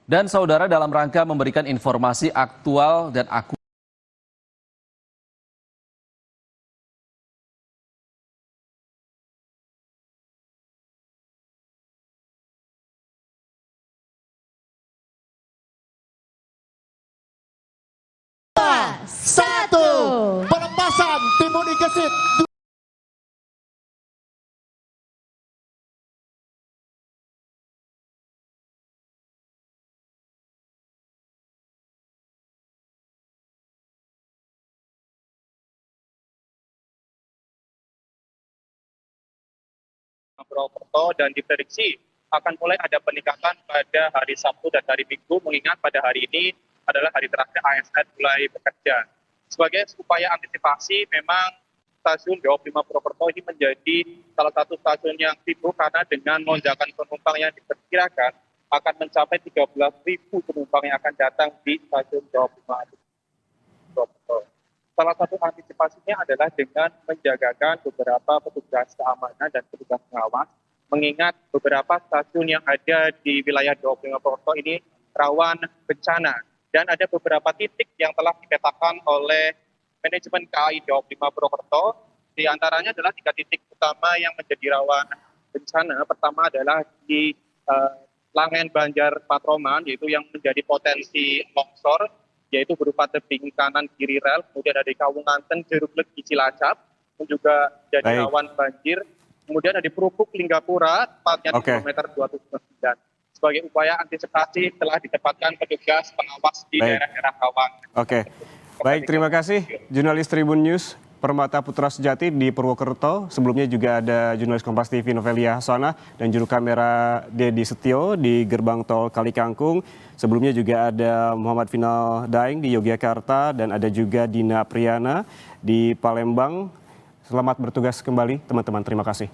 Dan saudara, dalam rangka memberikan informasi aktual dan akurat Satu, pelepasan Timun Gesit. Purwokerto dan diprediksi akan mulai ada peningkatan pada hari Sabtu dan hari Minggu, mengingat pada hari ini adalah hari terakhir ASN mulai bekerja. Sebagai upaya antisipasi, memang stasiun Daob 5 Purwokerto ini menjadi salah satu stasiun yang sibuk karena dengan lonjakan penumpang yang diperkirakan akan mencapai 13.000 penumpang yang akan datang di stasiun Daob 5 Purwokerto. Salah satu antisipasinya adalah dengan menjagakan beberapa petugas keamanan dan petugas pengawas, mengingat beberapa stasiun yang ada di wilayah Daob 5 Purwokerto ini rawan bencana. Dan ada beberapa titik yang telah dipetakan oleh manajemen KAI Daob 5 Purwokerto. Di antaranya adalah 3 titik utama yang menjadi rawan bencana. Pertama adalah di Langen Banjar Patroman, yaitu yang menjadi potensi longsor, yaitu berupa tebing kanan kiri rel, kemudian ada di Kawunganten, Jeruk Legi, Cilacap, dan juga jadi rawan banjir. Kemudian ada di Perupuk, Linggapura, tepatnya di kilometer 279. Sebagai upaya antisipasi telah ditempatkan petugas pengawas di daerah-daerah Kawang. Baik, terima kasih jurnalis Tribun News Permata Putra Sejati di Purwokerto. Sebelumnya juga ada jurnalis Kompas TV Novelia Hasana dan juru kamera Dedi Setio di Gerbang Tol Kalikangkung. Sebelumnya juga ada Muhammad Final Daeng di Yogyakarta dan ada juga Dina Priyana di Palembang. Selamat bertugas kembali teman-teman, terima kasih.